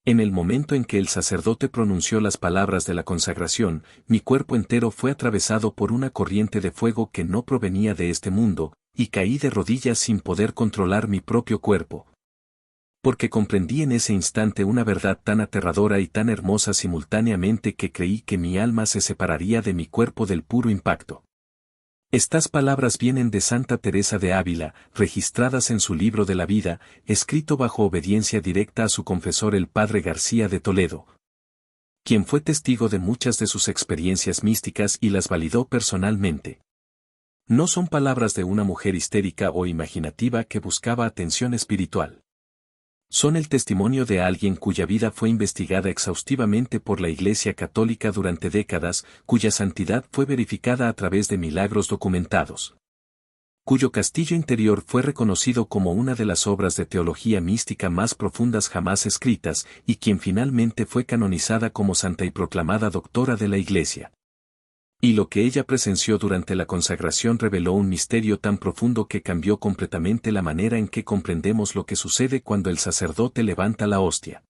En el momento en que el sacerdote pronunció las palabras de la consagración, mi cuerpo entero fue atravesado por una corriente de fuego que no provenía de este mundo, y caí de rodillas sin poder controlar mi propio cuerpo. Porque comprendí en ese instante una verdad tan aterradora y tan hermosa simultáneamente que creí que mi alma se separaría de mi cuerpo del puro impacto. Estas palabras vienen de Santa Teresa de Ávila, registradas en su libro de la vida, escrito bajo obediencia directa a su confesor el padre García de Toledo, quien fue testigo de muchas de sus experiencias místicas y las validó personalmente. No son palabras de una mujer histérica o imaginativa que buscaba atención espiritual. Son el testimonio de alguien cuya vida fue investigada exhaustivamente por la Iglesia Católica durante décadas, cuya santidad fue verificada a través de milagros documentados, cuyo castillo interior fue reconocido como una de las obras de teología mística más profundas jamás escritas, y quien finalmente fue canonizada como santa y proclamada doctora de la Iglesia. Y lo que ella presenció durante la consagración reveló un misterio tan profundo que cambió completamente la manera en que comprendemos lo que sucede cuando el sacerdote levanta la hostia.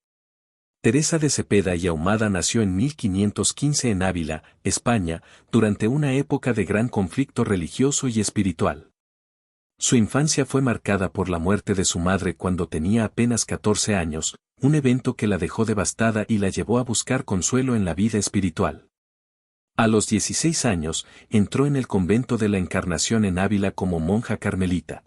Teresa de Cepeda y Ahumada nació en 1515 en Ávila, España, durante una época de gran conflicto religioso y espiritual. Su infancia fue marcada por la muerte de su madre cuando tenía apenas 14 años, un evento que la dejó devastada y la llevó a buscar consuelo en la vida espiritual. A los 16 años, entró en el convento de la Encarnación en Ávila como monja carmelita.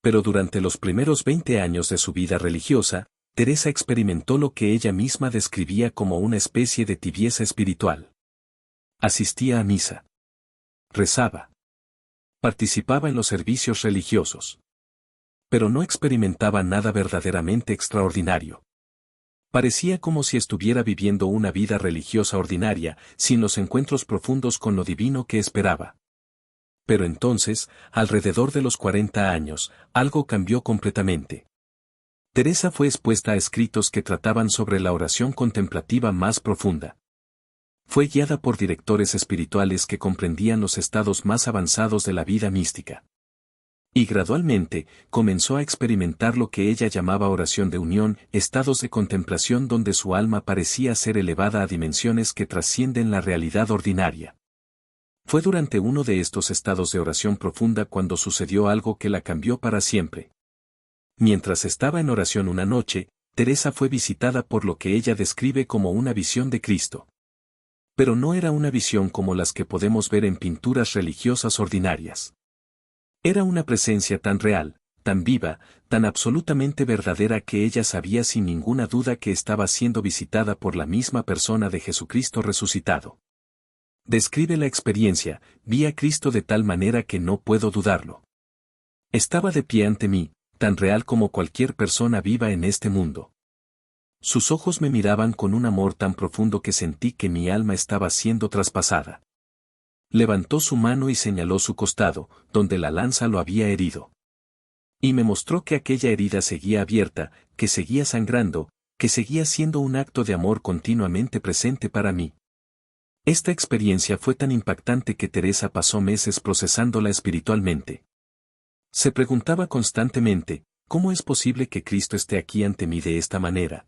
Pero durante los primeros 20 años de su vida religiosa, Teresa experimentó lo que ella misma describía como una especie de tibieza espiritual. Asistía a misa. Rezaba. Participaba en los servicios religiosos. Pero no experimentaba nada verdaderamente extraordinario. Parecía como si estuviera viviendo una vida religiosa ordinaria, sin los encuentros profundos con lo divino que esperaba. Pero entonces, alrededor de los 40 años, algo cambió completamente. Teresa fue expuesta a escritos que trataban sobre la oración contemplativa más profunda. Fue guiada por directores espirituales que comprendían los estados más avanzados de la vida mística. Y gradualmente, comenzó a experimentar lo que ella llamaba oración de unión, estados de contemplación donde su alma parecía ser elevada a dimensiones que trascienden la realidad ordinaria. Fue durante uno de estos estados de oración profunda cuando sucedió algo que la cambió para siempre. Mientras estaba en oración una noche, Teresa fue visitada por lo que ella describe como una visión de Cristo. Pero no era una visión como las que podemos ver en pinturas religiosas ordinarias. Era una presencia tan real, tan viva, tan absolutamente verdadera que ella sabía sin ninguna duda que estaba siendo visitada por la misma persona de Jesucristo resucitado. Describe la experiencia: vi a Cristo de tal manera que no puedo dudarlo. Estaba de pie ante mí, tan real como cualquier persona viva en este mundo. Sus ojos me miraban con un amor tan profundo que sentí que mi alma estaba siendo traspasada. Levantó su mano y señaló su costado, donde la lanza lo había herido. Y me mostró que aquella herida seguía abierta, que seguía sangrando, que seguía siendo un acto de amor continuamente presente para mí. Esta experiencia fue tan impactante que Teresa pasó meses procesándola espiritualmente. Se preguntaba constantemente, ¿cómo es posible que Cristo esté aquí ante mí de esta manera?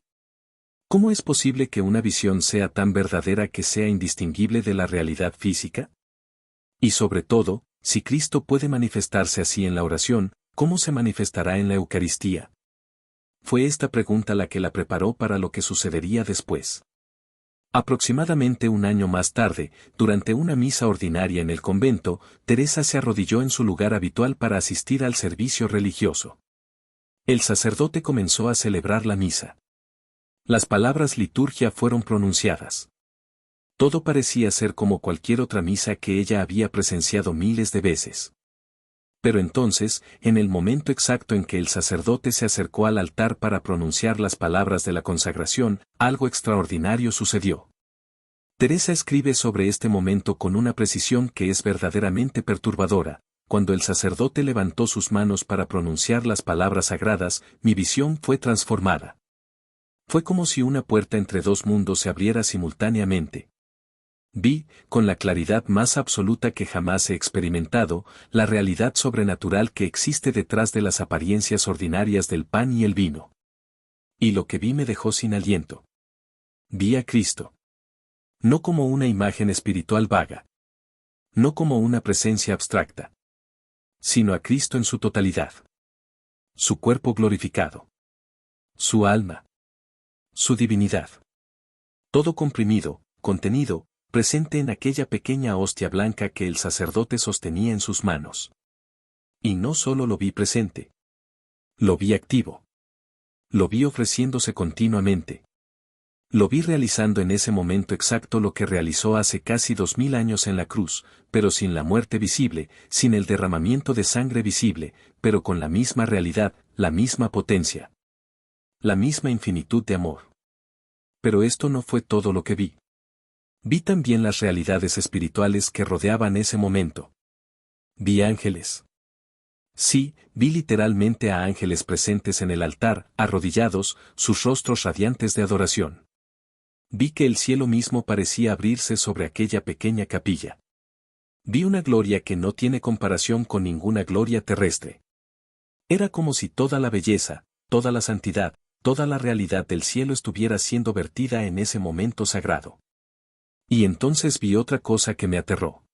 ¿Cómo es posible que una visión sea tan verdadera que sea indistinguible de la realidad física? Y sobre todo, si Cristo puede manifestarse así en la oración, ¿cómo se manifestará en la Eucaristía? Fue esta pregunta la que la preparó para lo que sucedería después. Aproximadamente un año más tarde, durante una misa ordinaria en el convento, Teresa se arrodilló en su lugar habitual para asistir al servicio religioso. El sacerdote comenzó a celebrar la misa. Las palabras liturgia fueron pronunciadas. Todo parecía ser como cualquier otra misa que ella había presenciado miles de veces. Pero entonces, en el momento exacto en que el sacerdote se acercó al altar para pronunciar las palabras de la consagración, algo extraordinario sucedió. Teresa escribe sobre este momento con una precisión que es verdaderamente perturbadora. Cuando el sacerdote levantó sus manos para pronunciar las palabras sagradas, mi visión fue transformada. Fue como si una puerta entre dos mundos se abriera simultáneamente. Vi, con la claridad más absoluta que jamás he experimentado, la realidad sobrenatural que existe detrás de las apariencias ordinarias del pan y el vino. Y lo que vi me dejó sin aliento. Vi a Cristo. No como una imagen espiritual vaga. No como una presencia abstracta. Sino a Cristo en su totalidad. Su cuerpo glorificado. Su alma. Su divinidad. Todo comprimido, contenido, presente en aquella pequeña hostia blanca que el sacerdote sostenía en sus manos. Y no solo lo vi presente. Lo vi activo. Lo vi ofreciéndose continuamente. Lo vi realizando en ese momento exacto lo que realizó hace casi 2000 años en la cruz, pero sin la muerte visible, sin el derramamiento de sangre visible, pero con la misma realidad, la misma potencia. La misma infinitud de amor. Pero esto no fue todo lo que vi. Vi también las realidades espirituales que rodeaban ese momento. Vi ángeles. Sí, vi literalmente a ángeles presentes en el altar, arrodillados, sus rostros radiantes de adoración. Vi que el cielo mismo parecía abrirse sobre aquella pequeña capilla. Vi una gloria que no tiene comparación con ninguna gloria terrestre. Era como si toda la belleza, toda la santidad, toda la realidad del cielo estuviera siendo vertida en ese momento sagrado. Y entonces vi otra cosa que me aterró.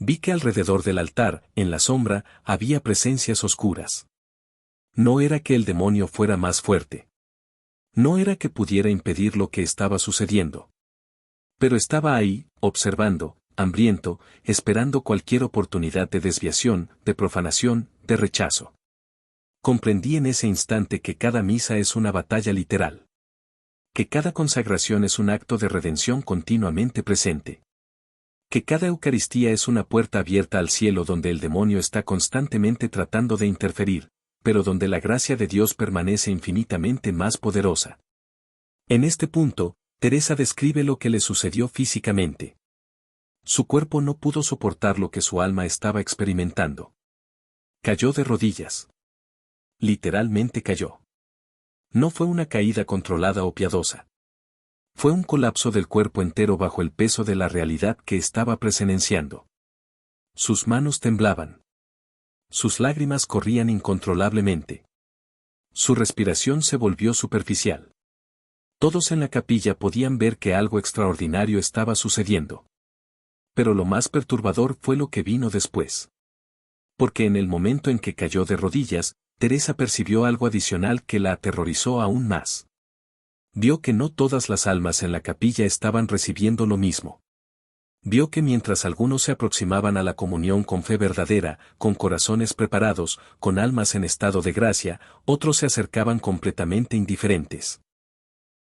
Vi que alrededor del altar, en la sombra, había presencias oscuras. No era que el demonio fuera más fuerte. No era que pudiera impedir lo que estaba sucediendo. Pero estaba ahí, observando, hambriento, esperando cualquier oportunidad de desviación, de profanación, de rechazo. Comprendí en ese instante que cada misa es una batalla literal. Que cada consagración es un acto de redención continuamente presente. Que cada Eucaristía es una puerta abierta al cielo donde el demonio está constantemente tratando de interferir, pero donde la gracia de Dios permanece infinitamente más poderosa. En este punto, Teresa describe lo que le sucedió físicamente. Su cuerpo no pudo soportar lo que su alma estaba experimentando. Cayó de rodillas. Literalmente cayó. No fue una caída controlada o piadosa. Fue un colapso del cuerpo entero bajo el peso de la realidad que estaba presenciando. Sus manos temblaban. Sus lágrimas corrían incontrolablemente. Su respiración se volvió superficial. Todos en la capilla podían ver que algo extraordinario estaba sucediendo. Pero lo más perturbador fue lo que vino después. Porque en el momento en que cayó de rodillas, Teresa percibió algo adicional que la aterrorizó aún más. Vio que no todas las almas en la capilla estaban recibiendo lo mismo. Vio que mientras algunos se aproximaban a la comunión con fe verdadera, con corazones preparados, con almas en estado de gracia, otros se acercaban completamente indiferentes.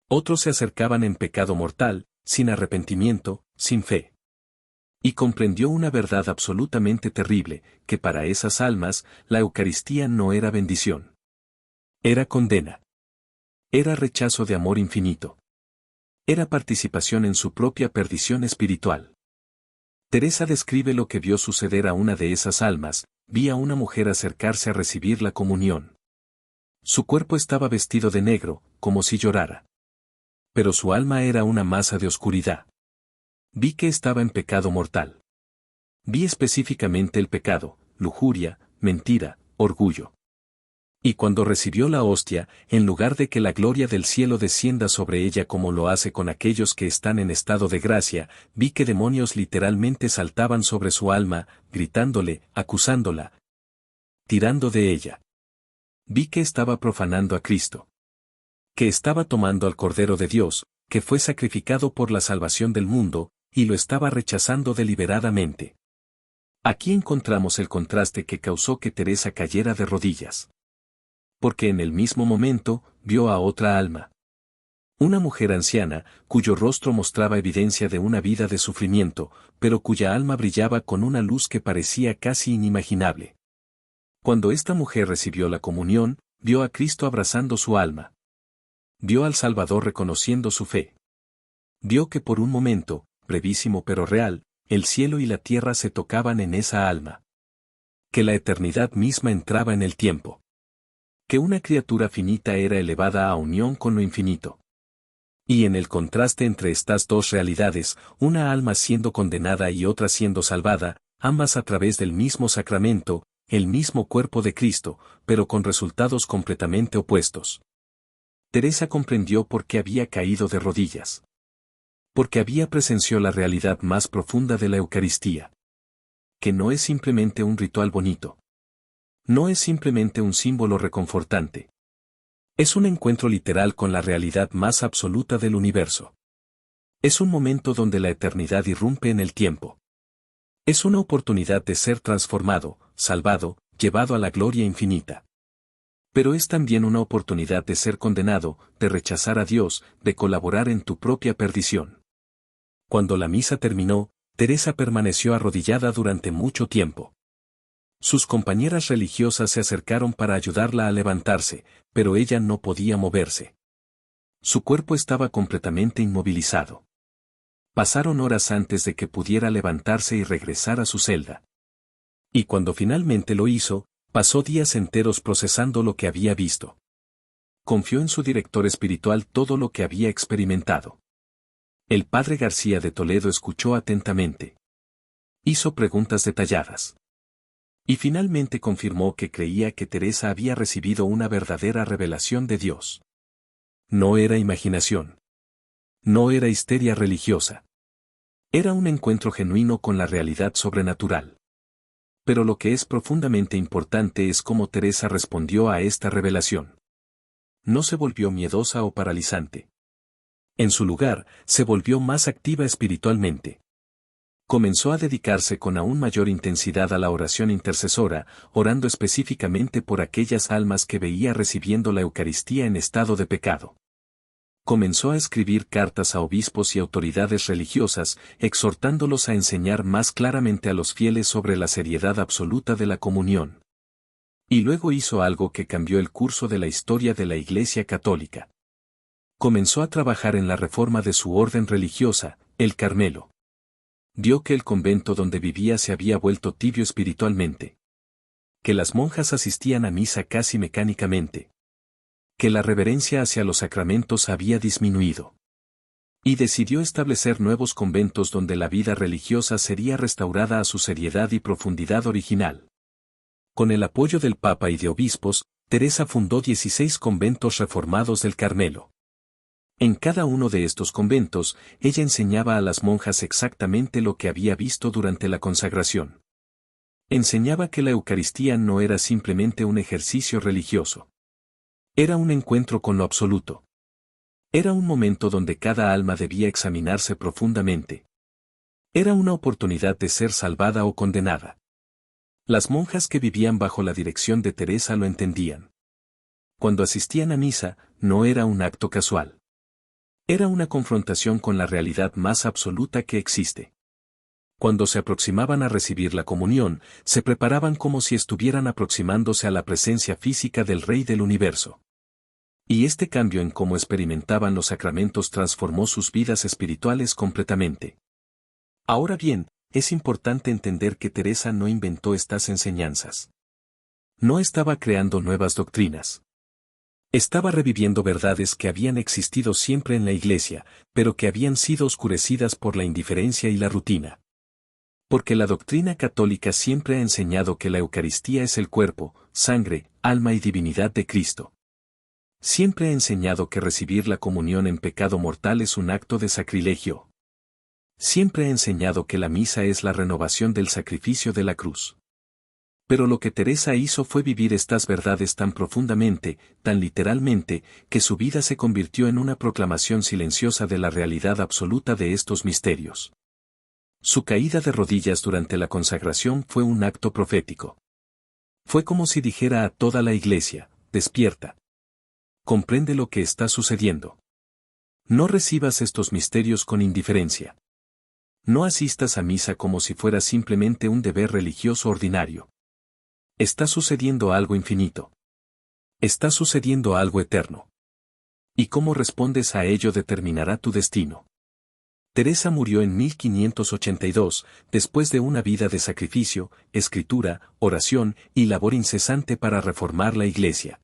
Otros se acercaban en pecado mortal, sin arrepentimiento, sin fe. Y comprendió una verdad absolutamente terrible, que para esas almas, la Eucaristía no era bendición. Era condena. Era rechazo de amor infinito. Era participación en su propia perdición espiritual. Teresa describe lo que vio suceder a una de esas almas, vi a una mujer acercarse a recibir la comunión. Su cuerpo estaba vestido de negro, como si llorara. Pero su alma era una masa de oscuridad. Vi que estaba en pecado mortal. Vi específicamente el pecado, lujuria, mentira, orgullo. Y cuando recibió la hostia, en lugar de que la gloria del cielo descienda sobre ella como lo hace con aquellos que están en estado de gracia, vi que demonios literalmente saltaban sobre su alma, gritándole, acusándola, tirando de ella. Vi que estaba profanando a Cristo. Que estaba tomando al Cordero de Dios, que fue sacrificado por la salvación del mundo, y lo estaba rechazando deliberadamente. Aquí encontramos el contraste que causó que Teresa cayera de rodillas. Porque en el mismo momento, vio a otra alma. Una mujer anciana, cuyo rostro mostraba evidencia de una vida de sufrimiento, pero cuya alma brillaba con una luz que parecía casi inimaginable. Cuando esta mujer recibió la comunión, vio a Cristo abrazando su alma. Vio al Salvador reconociendo su fe. Vio que por un momento, brevísimo pero real, el cielo y la tierra se tocaban en esa alma. Que la eternidad misma entraba en el tiempo. Que una criatura finita era elevada a unión con lo infinito. Y en el contraste entre estas dos realidades, una alma siendo condenada y otra siendo salvada, ambas a través del mismo sacramento, el mismo cuerpo de Cristo, pero con resultados completamente opuestos. Teresa comprendió por qué había caído de rodillas. Porque había presenciado la realidad más profunda de la Eucaristía. Que no es simplemente un ritual bonito. No es simplemente un símbolo reconfortante. Es un encuentro literal con la realidad más absoluta del universo. Es un momento donde la eternidad irrumpe en el tiempo. Es una oportunidad de ser transformado, salvado, llevado a la gloria infinita. Pero es también una oportunidad de ser condenado, de rechazar a Dios, de colaborar en tu propia perdición. Cuando la misa terminó, Teresa permaneció arrodillada durante mucho tiempo. Sus compañeras religiosas se acercaron para ayudarla a levantarse, pero ella no podía moverse. Su cuerpo estaba completamente inmovilizado. Pasaron horas antes de que pudiera levantarse y regresar a su celda. Y cuando finalmente lo hizo, pasó días enteros procesando lo que había visto. Confió en su director espiritual todo lo que había experimentado. El padre García de Toledo escuchó atentamente. Hizo preguntas detalladas. Y finalmente confirmó que creía que Teresa había recibido una verdadera revelación de Dios. No era imaginación. No era histeria religiosa. Era un encuentro genuino con la realidad sobrenatural. Pero lo que es profundamente importante es cómo Teresa respondió a esta revelación. No se volvió miedosa o paralizante. En su lugar, se volvió más activa espiritualmente. Comenzó a dedicarse con aún mayor intensidad a la oración intercesora, orando específicamente por aquellas almas que veía recibiendo la Eucaristía en estado de pecado. Comenzó a escribir cartas a obispos y autoridades religiosas, exhortándolos a enseñar más claramente a los fieles sobre la seriedad absoluta de la comunión. Y luego hizo algo que cambió el curso de la historia de la Iglesia Católica. Comenzó a trabajar en la reforma de su orden religiosa, el Carmelo. Vio que el convento donde vivía se había vuelto tibio espiritualmente. Que las monjas asistían a misa casi mecánicamente. Que la reverencia hacia los sacramentos había disminuido. Y decidió establecer nuevos conventos donde la vida religiosa sería restaurada a su seriedad y profundidad original. Con el apoyo del Papa y de obispos, Teresa fundó 16 conventos reformados del Carmelo. En cada uno de estos conventos, ella enseñaba a las monjas exactamente lo que había visto durante la consagración. Enseñaba que la Eucaristía no era simplemente un ejercicio religioso. Era un encuentro con lo absoluto. Era un momento donde cada alma debía examinarse profundamente. Era una oportunidad de ser salvada o condenada. Las monjas que vivían bajo la dirección de Teresa lo entendían. Cuando asistían a misa, no era un acto casual. Era una confrontación con la realidad más absoluta que existe. Cuando se aproximaban a recibir la comunión, se preparaban como si estuvieran aproximándose a la presencia física del Rey del Universo. Y este cambio en cómo experimentaban los sacramentos transformó sus vidas espirituales completamente. Ahora bien, es importante entender que Teresa no inventó estas enseñanzas. No estaba creando nuevas doctrinas. Estaba reviviendo verdades que habían existido siempre en la Iglesia, pero que habían sido oscurecidas por la indiferencia y la rutina. Porque la doctrina católica siempre ha enseñado que la Eucaristía es el cuerpo, sangre, alma y divinidad de Cristo. Siempre ha enseñado que recibir la comunión en pecado mortal es un acto de sacrilegio. Siempre ha enseñado que la misa es la renovación del sacrificio de la cruz. Pero lo que Teresa hizo fue vivir estas verdades tan profundamente, tan literalmente, que su vida se convirtió en una proclamación silenciosa de la realidad absoluta de estos misterios. Su caída de rodillas durante la consagración fue un acto profético. Fue como si dijera a toda la Iglesia: despierta. Comprende lo que está sucediendo. No recibas estos misterios con indiferencia. No asistas a misa como si fuera simplemente un deber religioso ordinario. Está sucediendo algo infinito. Está sucediendo algo eterno. Y cómo respondes a ello determinará tu destino. Teresa murió en 1582, después de una vida de sacrificio, escritura, oración y labor incesante para reformar la Iglesia.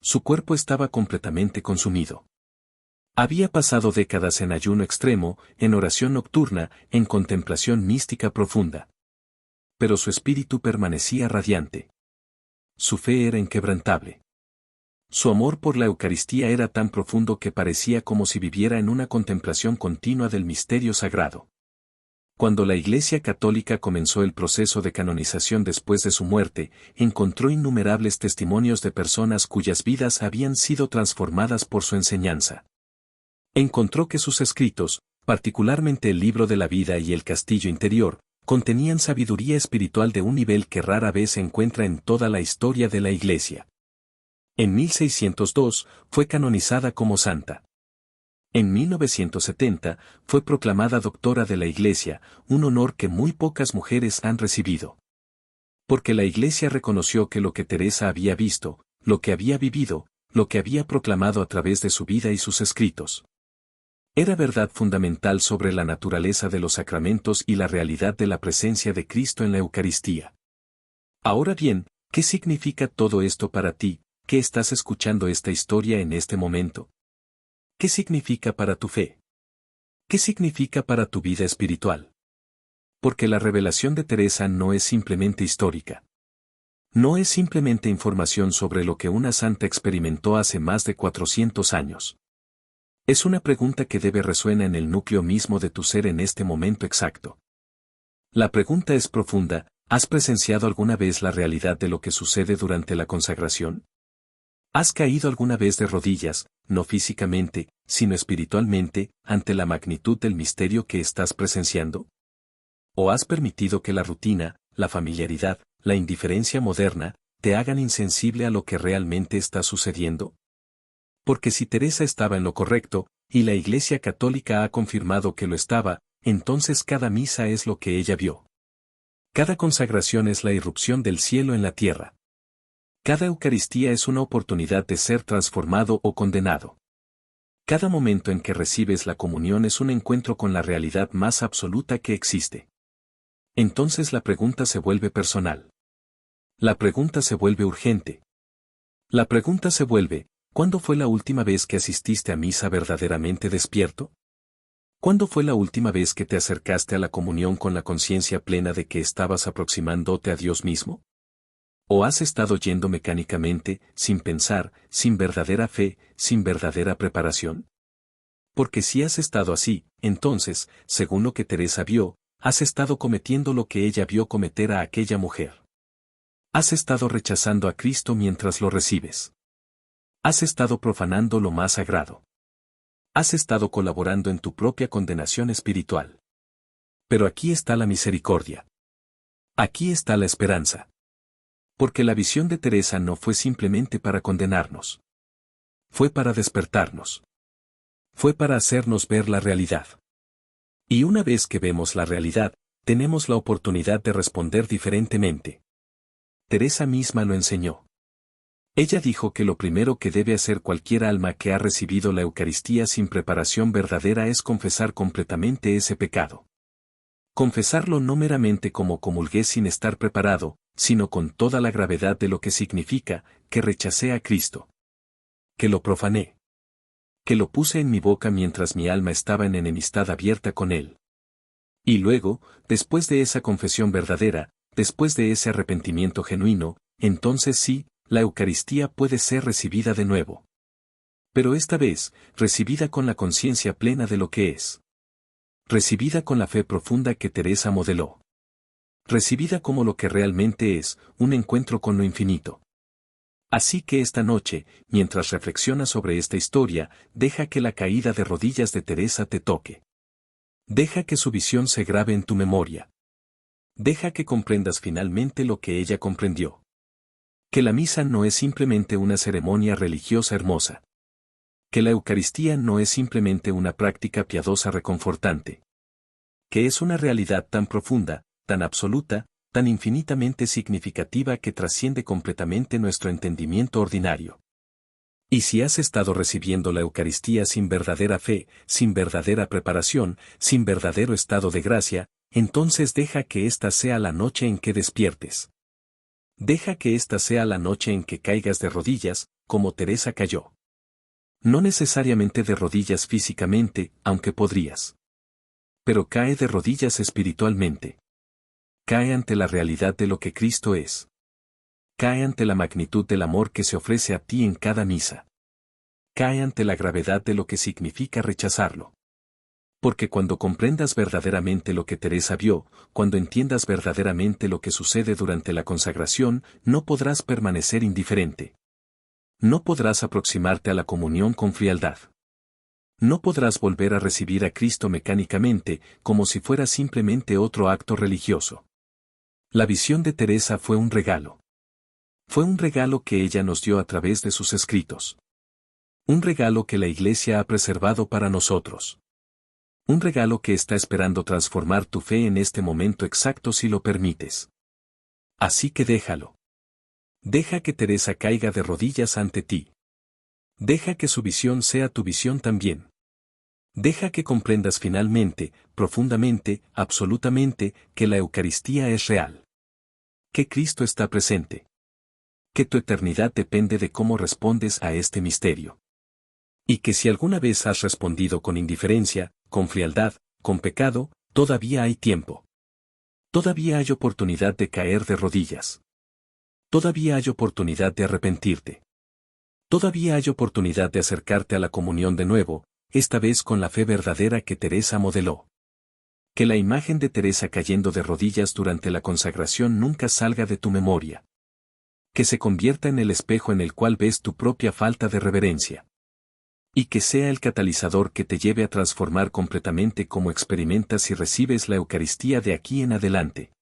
Su cuerpo estaba completamente consumido. Había pasado décadas en ayuno extremo, en oración nocturna, en contemplación mística profunda. Pero su espíritu permanecía radiante. Su fe era inquebrantable. Su amor por la Eucaristía era tan profundo que parecía como si viviera en una contemplación continua del misterio sagrado. Cuando la Iglesia Católica comenzó el proceso de canonización después de su muerte, encontró innumerables testimonios de personas cuyas vidas habían sido transformadas por su enseñanza. Encontró que sus escritos, particularmente el Libro de la Vida y el Castillo Interior, contenían sabiduría espiritual de un nivel que rara vez se encuentra en toda la historia de la Iglesia. En 1602 fue canonizada como santa. En 1970 fue proclamada doctora de la Iglesia, un honor que muy pocas mujeres han recibido. Porque la Iglesia reconoció que lo que Teresa había visto, lo que había vivido, lo que había proclamado a través de su vida y sus escritos, era verdad fundamental sobre la naturaleza de los sacramentos y la realidad de la presencia de Cristo en la Eucaristía. Ahora bien, ¿qué significa todo esto para ti, que estás escuchando esta historia en este momento? ¿Qué significa para tu fe? ¿Qué significa para tu vida espiritual? Porque la revelación de Teresa no es simplemente histórica. No es simplemente información sobre lo que una santa experimentó hace más de 400 años. Es una pregunta que debe resuena en el núcleo mismo de tu ser en este momento exacto. La pregunta es profunda: ¿has presenciado alguna vez la realidad de lo que sucede durante la consagración? ¿Has caído alguna vez de rodillas, no físicamente, sino espiritualmente, ante la magnitud del misterio que estás presenciando? ¿O has permitido que la rutina, la familiaridad, la indiferencia moderna, te hagan insensible a lo que realmente está sucediendo? Porque si Teresa estaba en lo correcto, y la Iglesia Católica ha confirmado que lo estaba, entonces cada misa es lo que ella vio. Cada consagración es la irrupción del cielo en la tierra. Cada Eucaristía es una oportunidad de ser transformado o condenado. Cada momento en que recibes la comunión es un encuentro con la realidad más absoluta que existe. Entonces la pregunta se vuelve personal. La pregunta se vuelve urgente. La pregunta se vuelve: ¿cuándo fue la última vez que asististe a misa verdaderamente despierto? ¿Cuándo fue la última vez que te acercaste a la comunión con la conciencia plena de que estabas aproximándote a Dios mismo? ¿O has estado yendo mecánicamente, sin pensar, sin verdadera fe, sin verdadera preparación? Porque si has estado así, entonces, según lo que Teresa vio, has estado cometiendo lo que ella vio cometer a aquella mujer. Has estado rechazando a Cristo mientras lo recibes. Has estado profanando lo más sagrado. Has estado colaborando en tu propia condenación espiritual. Pero aquí está la misericordia. Aquí está la esperanza. Porque la visión de Teresa no fue simplemente para condenarnos. Fue para despertarnos. Fue para hacernos ver la realidad. Y una vez que vemos la realidad, tenemos la oportunidad de responder diferentemente. Teresa misma lo enseñó. Ella dijo que lo primero que debe hacer cualquier alma que ha recibido la Eucaristía sin preparación verdadera es confesar completamente ese pecado. Confesarlo no meramente como comulgué sin estar preparado, sino con toda la gravedad de lo que significa, que rechacé a Cristo. Que lo profané. Que lo puse en mi boca mientras mi alma estaba en enemistad abierta con Él. Y luego, después de esa confesión verdadera, después de ese arrepentimiento genuino, entonces sí, la Eucaristía puede ser recibida de nuevo. Pero esta vez, recibida con la conciencia plena de lo que es. Recibida con la fe profunda que Teresa modeló. Recibida como lo que realmente es, un encuentro con lo infinito. Así que esta noche, mientras reflexionas sobre esta historia, deja que la caída de rodillas de Teresa te toque. Deja que su visión se grabe en tu memoria. Deja que comprendas finalmente lo que ella comprendió. Que la misa no es simplemente una ceremonia religiosa hermosa. Que la Eucaristía no es simplemente una práctica piadosa reconfortante. Que es una realidad tan profunda, tan absoluta, tan infinitamente significativa que trasciende completamente nuestro entendimiento ordinario. Y si has estado recibiendo la Eucaristía sin verdadera fe, sin verdadera preparación, sin verdadero estado de gracia, entonces deja que esta sea la noche en que despiertes. Deja que esta sea la noche en que caigas de rodillas, como Teresa cayó. No necesariamente de rodillas físicamente, aunque podrías. Pero cae de rodillas espiritualmente. Cae ante la realidad de lo que Cristo es. Cae ante la magnitud del amor que se ofrece a ti en cada misa. Cae ante la gravedad de lo que significa rechazarlo. Porque cuando comprendas verdaderamente lo que Teresa vio, cuando entiendas verdaderamente lo que sucede durante la consagración, no podrás permanecer indiferente. No podrás aproximarte a la comunión con frialdad. No podrás volver a recibir a Cristo mecánicamente, como si fuera simplemente otro acto religioso. La visión de Teresa fue un regalo. Fue un regalo que ella nos dio a través de sus escritos. Un regalo que la Iglesia ha preservado para nosotros. Un regalo que está esperando transformar tu fe en este momento exacto si lo permites. Así que déjalo. Deja que Teresa caiga de rodillas ante ti. Deja que su visión sea tu visión también. Deja que comprendas finalmente, profundamente, absolutamente, que la Eucaristía es real. Que Cristo está presente. Que tu eternidad depende de cómo respondes a este misterio. Y que si alguna vez has respondido con indiferencia, con frialdad, con pecado, todavía hay tiempo. Todavía hay oportunidad de caer de rodillas. Todavía hay oportunidad de arrepentirte. Todavía hay oportunidad de acercarte a la comunión de nuevo, esta vez con la fe verdadera que Teresa modeló. Que la imagen de Teresa cayendo de rodillas durante la consagración nunca salga de tu memoria. Que se convierta en el espejo en el cual ves tu propia falta de reverencia. Y que sea el catalizador que te lleve a transformar completamente cómo experimentas y recibes la Eucaristía de aquí en adelante.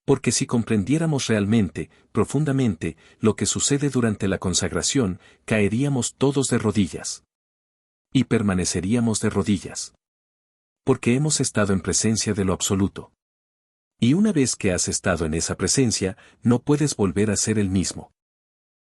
Porque si comprendiéramos realmente, profundamente, lo que sucede durante la consagración, caeríamos todos de rodillas. Y permaneceríamos de rodillas. Porque hemos estado en presencia de lo absoluto. Y una vez que has estado en esa presencia, no puedes volver a ser el mismo.